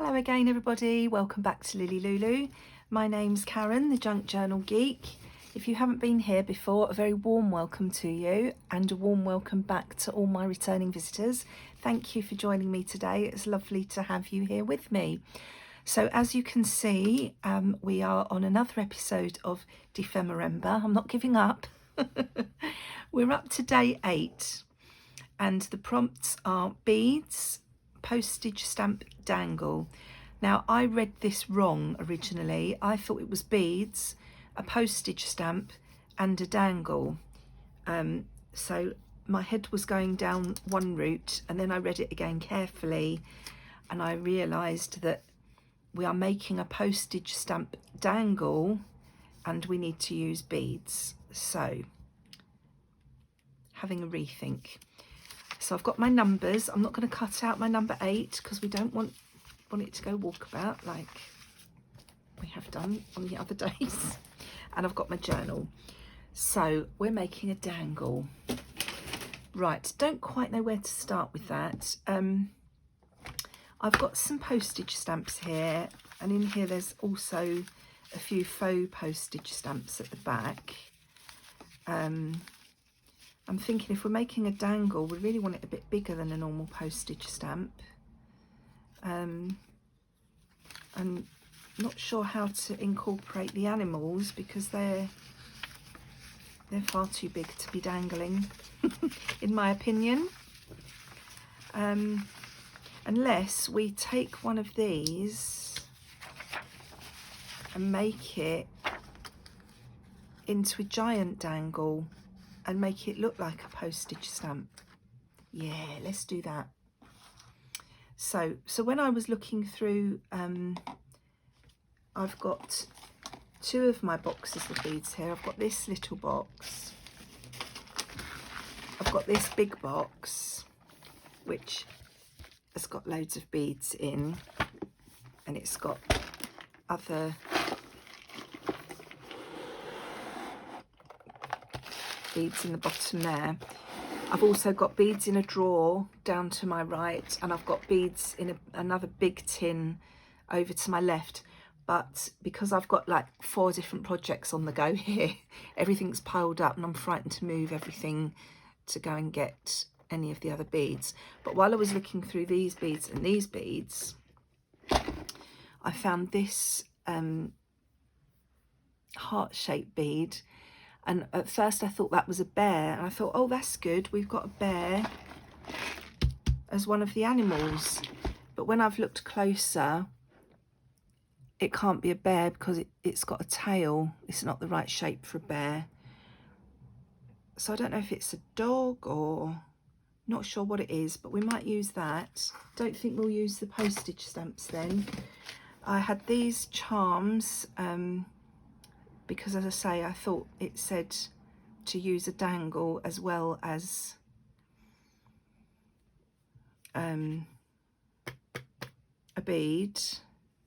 Hello again everybody, welcome back to LilyLuLou. My name's Karen, the Junk Journal Geek. If you haven't been here before, a very warm welcome to you and a warm welcome back to all my returning visitors. Thank you for joining me today. It's lovely to have you here with me. So as you can see, we are on another episode of Dephemerember. I'm not giving up. We're up to day 8 and the prompts are beads, postage stamp, dangle. Now I read this wrong originally. I thought it was beads, a postage stamp and a dangle. So my head was going down one route and then I read it again carefully and I realised that we are making a postage stamp dangle and we need to use beads. So having a rethink. So I've got my numbers. I'm not going to cut out my number 8 because we don't want it to go walkabout like we have done on the other days. And I've got my journal. So we're making a dangle. Right, don't quite know where to start with that. I've got some postage stamps here, and in here there's also a few faux postage stamps at the back. I'm thinking if we're making a dangle, we really want it a bit bigger than a normal postage stamp. I'm not sure how to incorporate the animals because they're far too big to be dangling, in my opinion. Unless we take one of these and make it into a giant dangle and make it look like a postage stamp. Yeah, let's do that. So when I was looking through, I've got 2 of my boxes of beads here. I've got this little box. I've got this big box, which has got loads of beads in, and it's got other beads in the bottom there. I've also got beads in a drawer down to my right, and I've got beads in another big tin over to my left. But because I've got like 4 different projects on the go here, everything's piled up and I'm frightened to move everything to go and get any of the other beads. But while I was looking through these beads and these beads, I found this heart-shaped bead. And at first I thought that was a bear, and I thought, oh, that's good, we've got a bear as one of the animals. But when I've looked closer, it can't be a bear because it's got a tail. It's not the right shape for a bear. So I don't know if it's a dog or not sure what it is, but we might use that. Don't think we'll use the postage stamps then. I had these charms, because as I say, I thought it said to use a dangle as well as a bead.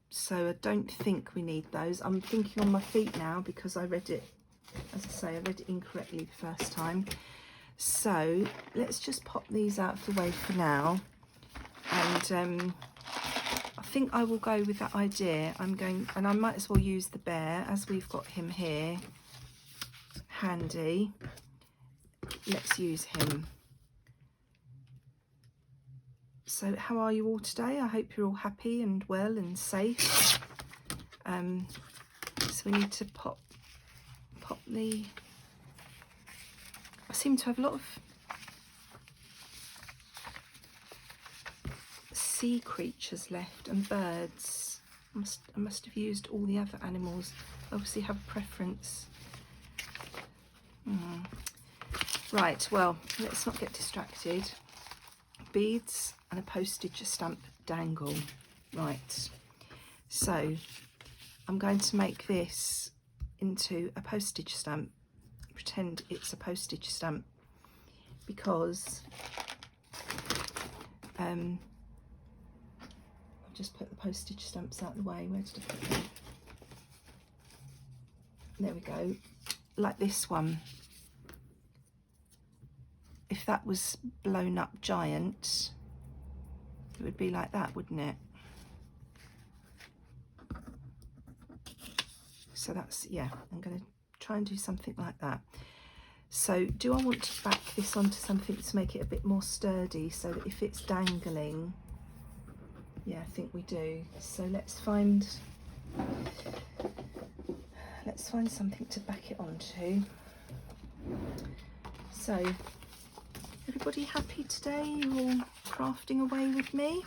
So I don't think we need those. I'm thinking on my feet now because I read it, as I say, I read it incorrectly the first time. So let's just pop these out of the way for now. And I think I will go with that idea. And I might as well use the bear as we've got him here handy. Let's use him. So how are you all today? I hope you're all happy and well and safe. So we need to pop the, I seem to have a lot of sea creatures left and birds. I must have used all the other animals. Obviously have a preference. Right, well, let's not get distracted. Beads and a postage stamp dangle. Right, so I'm going to make this into a postage stamp. Pretend it's a postage stamp because I've just put the postage stamps out of the way. Where did I put them? There we go. Like this one. If that was blown up giant, it would be like that, wouldn't it? So that's, yeah, I'm going to try and do something like that. So do I want to back this onto something to make it a bit more sturdy so that if it's dangling, yeah, I think we do. So let's find something to back it onto. So everybody happy today? You're all crafting away with me?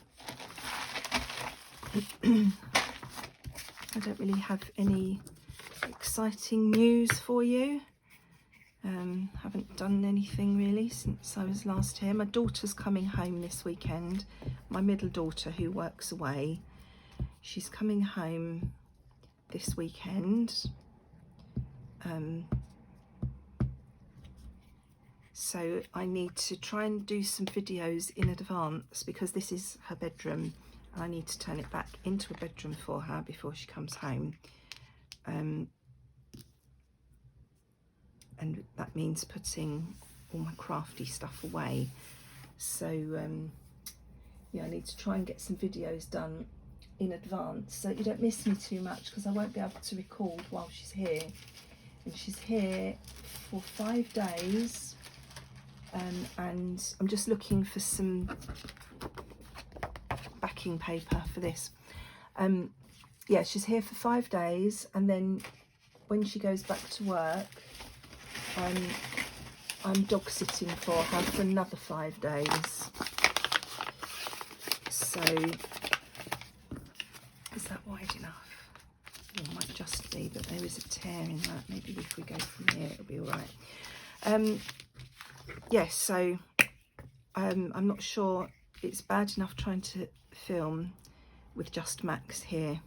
I don't really have any exciting news for you. Haven't done anything really since I was last here. My daughter's coming home this weekend. My middle daughter, who works away, she's coming home this weekend. So I need to try and do some videos in advance because this is her bedroom. I need to turn it back into a bedroom for her before she comes home. And that means putting all my crafty stuff away. So yeah, I need to try and get some videos done in advance so you don't miss me too much, because I won't be able to record while she's here. And she's here for 5 days, and I'm just looking for some backing paper for this. Yeah, she's here for 5 days, and then when she goes back to work, I'm dog sitting for her for another 5 days. So is that wide enough? It might just be, but there is a tear in that. Maybe if we go from here, it'll be all right. Yes, so I'm not sure. It's bad enough trying to film with just Max here.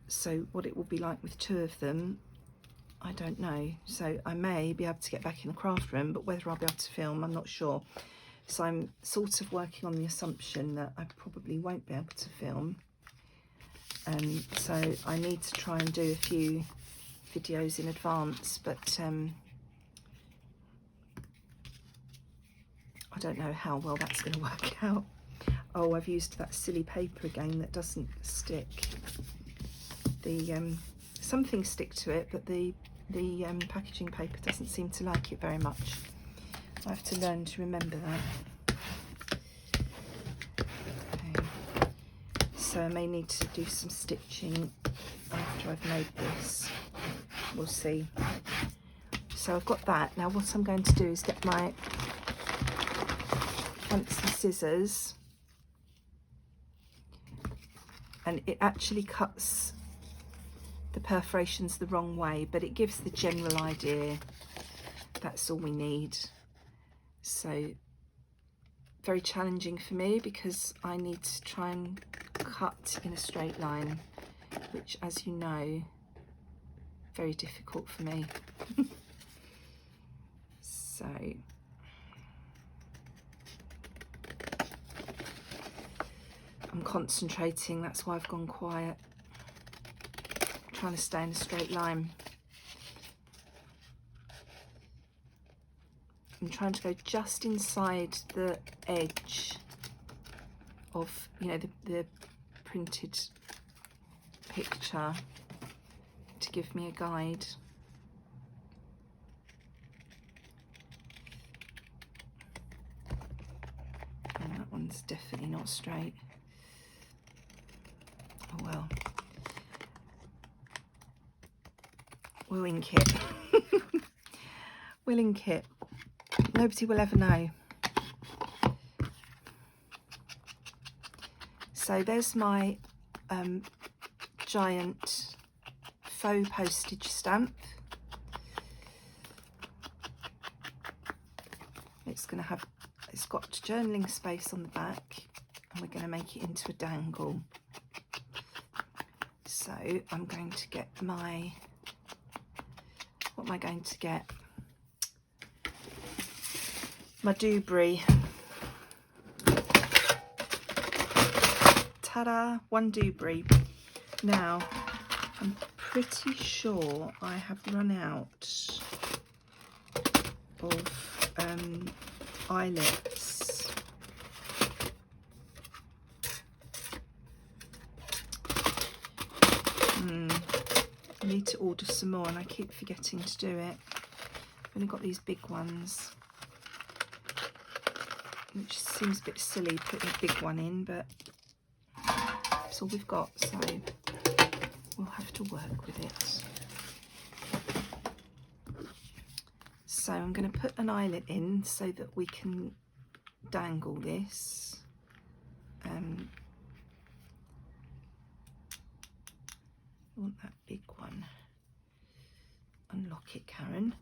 So what it will be like with 2 of them, I don't know. So I may be able to get back in the craft room, but whether I'll be able to film, I'm not sure. So I'm sort of working on the assumption that I probably won't be able to film. So I need to try and do a few videos in advance, but I don't know how well that's going to work out. Oh, I've used that silly paper again that doesn't stick. Some things stick to it, but the packaging paper doesn't seem to like it very much. I have to learn to remember that. Okay. So I may need to do some stitching after I've made this. We'll see. So I've got that. Now what I'm going to do is get my fancy scissors, and it actually cuts the perforations the wrong way, but it gives the general idea. That's all we need. So very challenging for me because I need to try and cut in a straight line, which, as you know, very difficult for me. So I'm concentrating, that's why I've gone quiet. I'm trying to stay in a straight line. I'm trying to go just inside the edge of, you know, the printed picture to give me a guide. And that one's definitely not straight. Oh well. We'll ink it. We'll ink it. Nobody will ever know. So there's my giant faux postage stamp. It's got journaling space on the back, and we're going to make it into a dangle. So I'm going to get my, what am I going to get? My Dewberry. Ta-da, 1 Dewberry. Now, I'm pretty sure I have run out of eyelets. I need to order some more and I keep forgetting to do it. I've only got these big ones, which seems a bit silly putting a big one in, but that's all we've got, so we'll have to work with it. So I'm going to put an eyelet in so that we can dangle this. I want that big one. Unlock it, Karen.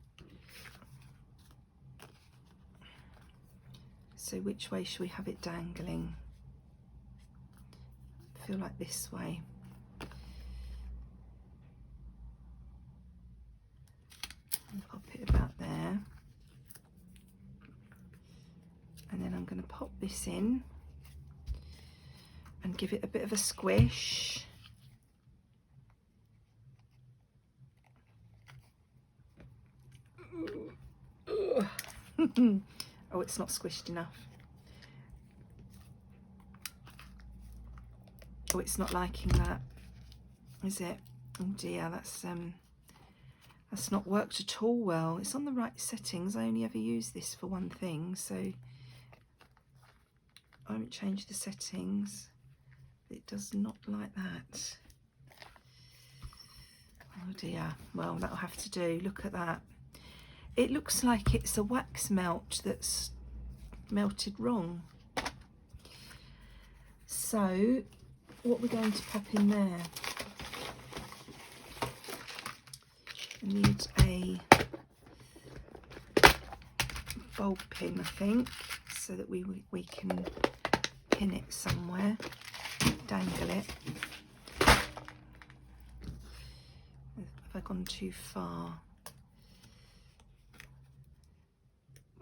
So which way should we have it dangling? I feel like this way. And pop it about there. And then I'm going to pop this in and give it a bit of a squish. Oh, it's not squished enough. Oh, it's not liking that, is it? Oh dear, that's not worked at all well. It's on the right settings. I only ever use this for one thing, so I won't change the settings. It does not like that. Oh dear. Well, that'll have to do. Look at that. It looks like it's a wax melt that's melted wrong. So what we're going to pop in there, I need a bulb pin, I think, so that we can pin it somewhere, dangle it. Have I gone too far?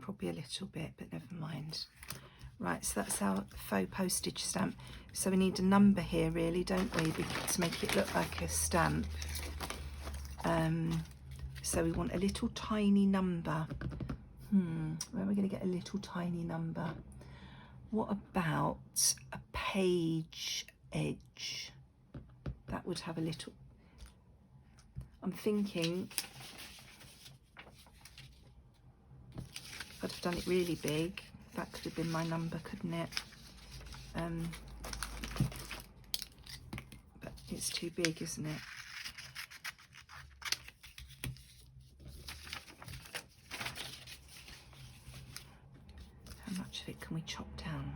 Probably a little bit, but never mind. Right, so that's our faux postage stamp. So we need a number here, really, don't we, to make it look like a stamp. So we want a little tiny number. Where are we going to get a little tiny number? What about a page edge? That would have a little... I'm thinking... if I'd have done it really big, that could have been my number, couldn't it? But it's too big, isn't it? How much of it can we chop down?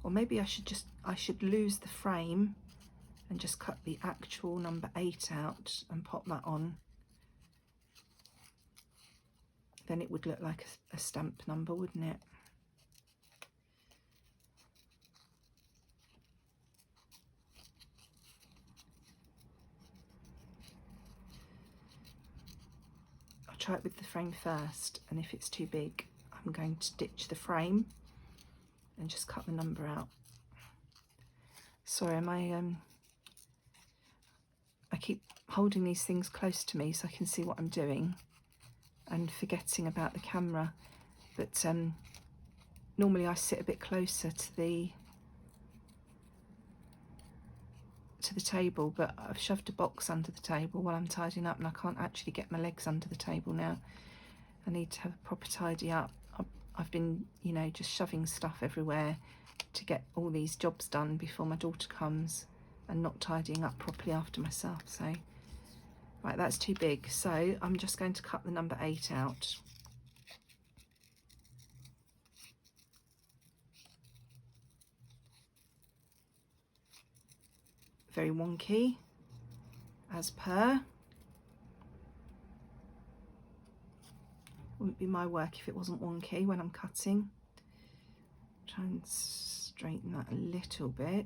Or maybe I should lose the frame and just cut the actual number 8 out and pop that on. Then it would look like a stamp number, wouldn't it? I'll try it with the frame first, and if it's too big, I'm going to ditch the frame and just cut the number out. Sorry, I keep holding these things close to me so I can see what I'm doing and forgetting about the camera, but normally I sit a bit closer to the table, but I've shoved a box under the table while I'm tidying up and I can't actually get my legs under the table now. I need to have a proper tidy up. I've been, you know, just shoving stuff everywhere to get all these jobs done before my daughter comes and not tidying up properly after myself. So right, that's too big, so I'm just going to cut the number 8 out. Very wonky, as per. Wouldn't be my work if it wasn't wonky when I'm cutting. Try and straighten that a little bit.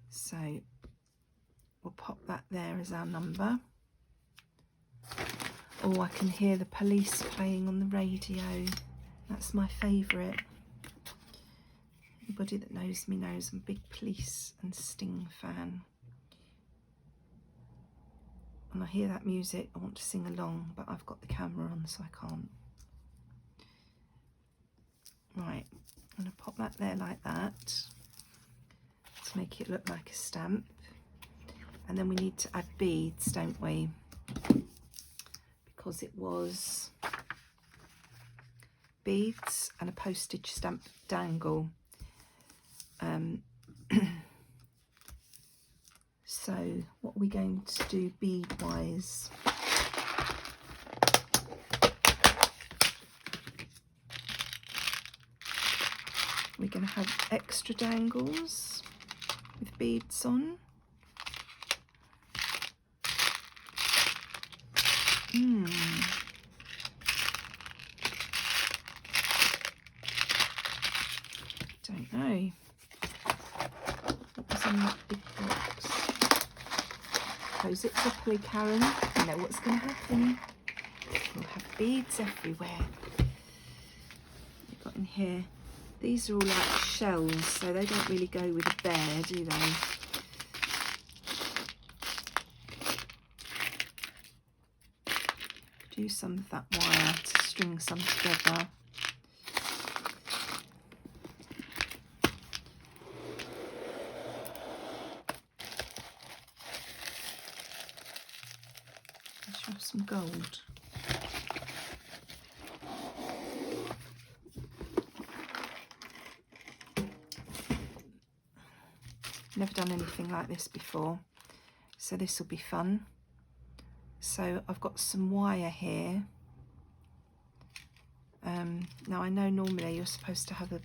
So we'll pop that there as our number. Oh, I can hear the police playing on the radio. That's my favourite. Anybody that knows me knows I'm a big Police and Sting fan. When I hear that music, I want to sing along, but I've got the camera on, so I can't. Right, I'm going to pop that there like that to make it look like a stamp. And then we need to add beads, don't we? Because it was beads and a postage stamp dangle. So what are we going to do bead wise? We're going to have extra dangles with beads on. Don't know. What was in that big box? Close it properly, Karen. You know what's going to happen. We'll have beads everywhere. You've got in here. These are all like shells, so they don't really go with a bear, do they? Do some of that wire to string some together. Let's have some gold. Never done anything like this before, so this will be fun. So I've got some wire here. Now I know normally you're supposed to have a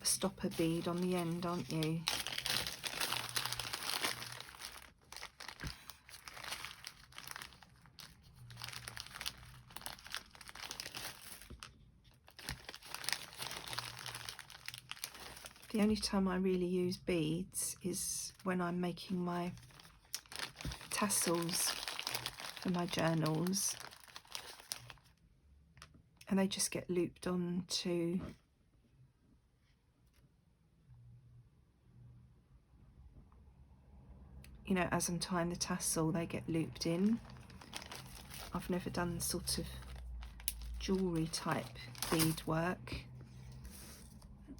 stopper bead on the end, aren't you? The only time I really use beads is when I'm making my tassels for my journals, and they just get looped on to as I'm tying the tassel, they get looped in. I've never done sort of jewellery type bead work.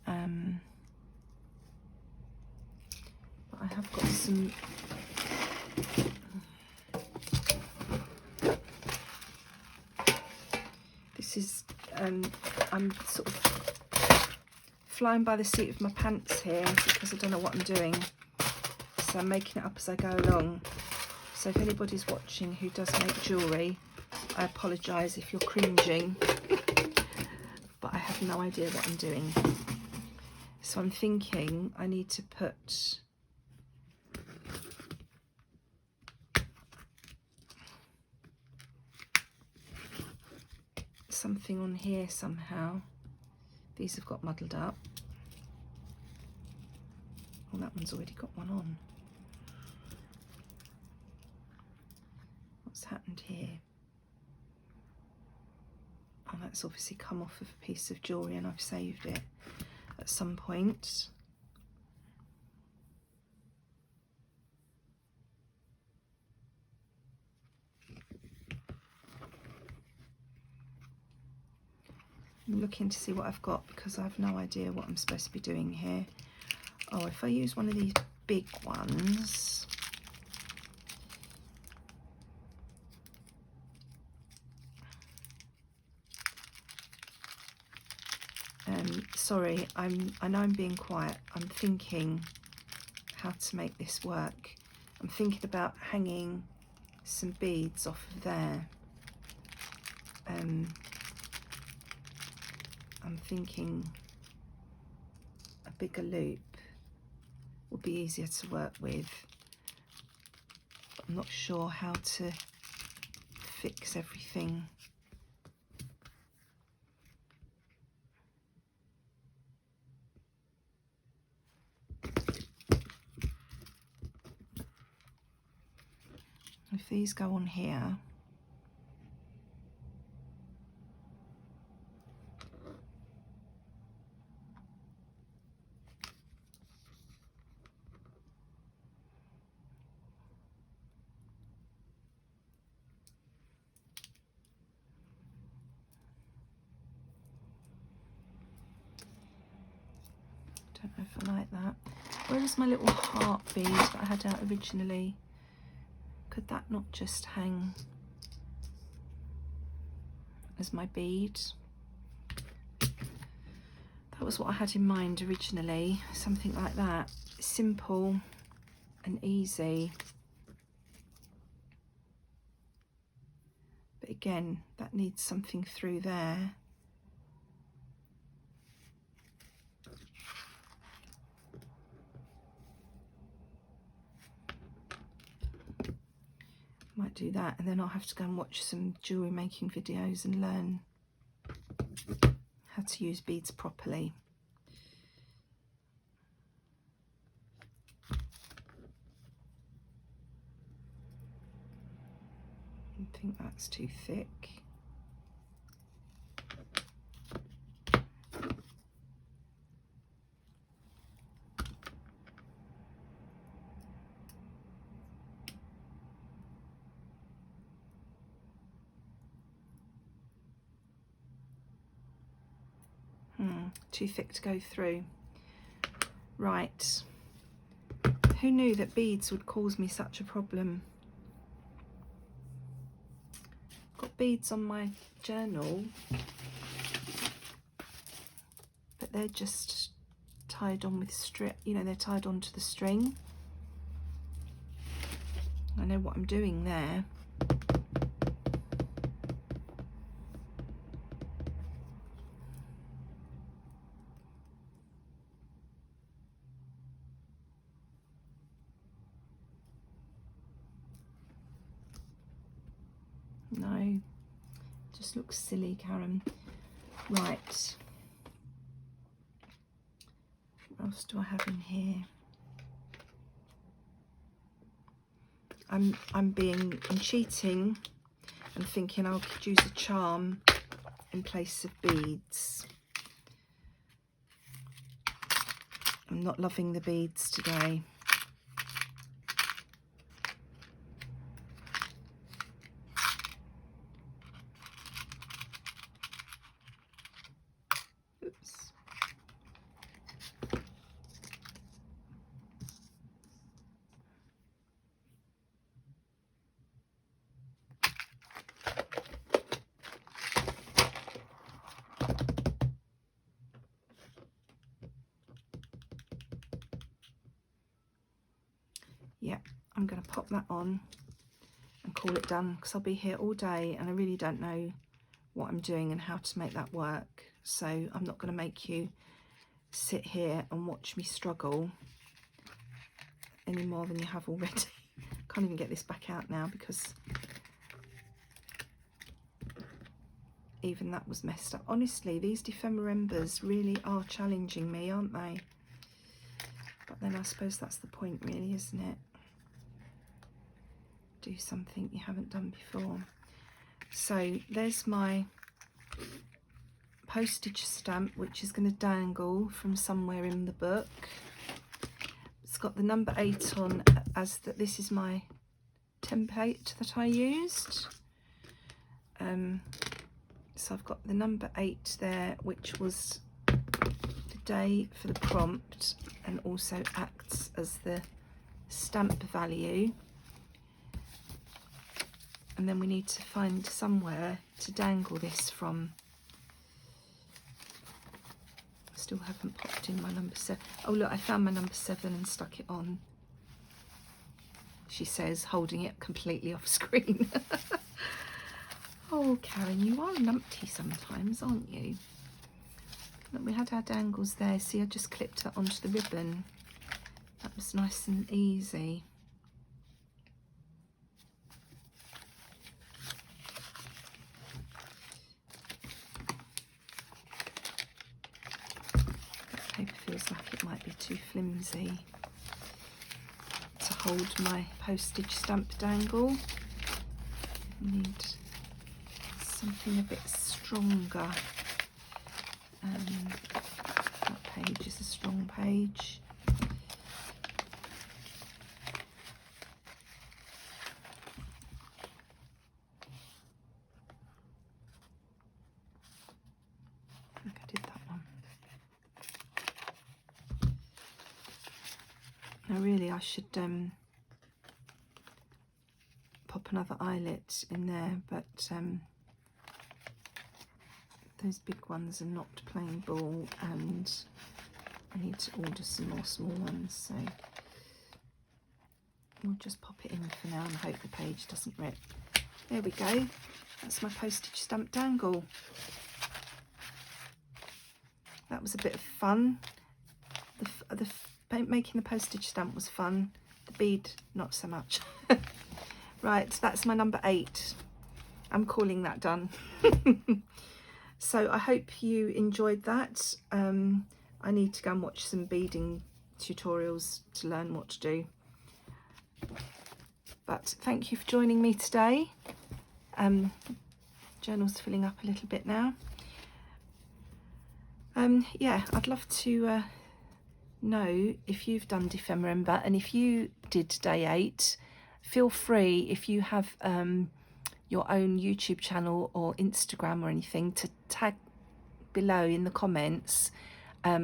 But I have got some this is I'm sort of flying by the seat of my pants here because I don't know what I'm doing, so I'm making it up as I go along. So if anybody's watching who does make jewellery, I apologise if you're cringing, but I have no idea what I'm doing. So I'm thinking I need to put something on here somehow. These have got muddled up. Oh, that one's already got one on. What's happened here? Oh, that's obviously come off of a piece of jewellery and I've saved it at some point. I'm looking to see what I've got because I have no idea what I'm supposed to be doing here. Oh, if I use one of these big ones, sorry, I know I'm being quiet. I'm thinking how to make this work. I'm thinking about hanging some beads off of there. I'm thinking a bigger loop would be easier to work with. But I'm not sure how to fix everything. If these go on here, don't know if I like that. Where is my little heart bead that I had out originally? Could that not just hang as my bead? That was what I had in mind originally, something like that. Simple and easy. But again, that needs something through there. Might do that, and then I'll have to go and watch some jewellery making videos and learn how to use beads properly. I think that's too thick. Too thick to go through. Right. Who knew that beads would cause me such a problem? Got beads on my journal, but they're just tied on with strip, you know, they're tied onto the string. I know what I'm doing there. No, just looks silly, Karen. Right. What else do I have in here? I'm cheating and thinking I could use a charm in place of beads. I'm not loving the beads today. Oops. Yeah, I'm going to pop that on and call it done, because I'll be here all day and I really don't know what I'm doing and how to make that work. So I'm not going to make you sit here and watch me struggle any more than you have already. Can't even get this back out now because even that was messed up. Honestly, these Dephemerembers really are challenging me, aren't they? But then I suppose that's the point really, isn't it? Do something you haven't done before. So there's my postage stamp, which is going to dangle from somewhere in the book. It's got the number 8 on, as that this is my template that I used. So I've got the number 8 there, which was the day for the prompt and also acts as the stamp value. And then we need to find somewhere to dangle this from. Still haven't popped in my number 7. Oh look, I found my number 7 and stuck it on. She says, holding it completely off screen. Oh, Karen, you are a numpty sometimes, aren't you? Look, we had our dangles there. See, I just clipped that onto the ribbon. That was nice and easy. That paper feels like it might be too flimsy to hold my postage stamp dangle. I need something a bit stronger. That page is a strong page. I think I did that one. Now really I should pop another eyelet in there, but those big ones are not playing ball, and I need to order some more small ones, so we'll just pop it in for now and hope the page doesn't rip. There we go, that's my postage stamp dangle. That was a bit of fun. Making the postage stamp was fun, the bead not so much. Right, that's my number 8. I'm calling that done. So I hope you enjoyed that. I need to go and watch some beading tutorials to learn what to do. But thank you for joining me today. Journal's filling up a little bit now. Yeah, I'd love to know if you've done Dephemerember, and if you did day 8, feel free, if you have your own YouTube channel or Instagram or anything, to tag below in the comments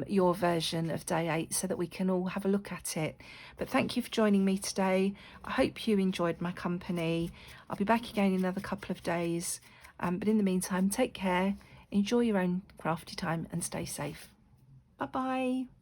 your version of day 8 so that we can all have a look at it. But thank you for joining me today. I hope you enjoyed my company. I'll be back again in another couple of days, but in the meantime, take care, enjoy your own crafty time and stay safe. Bye bye.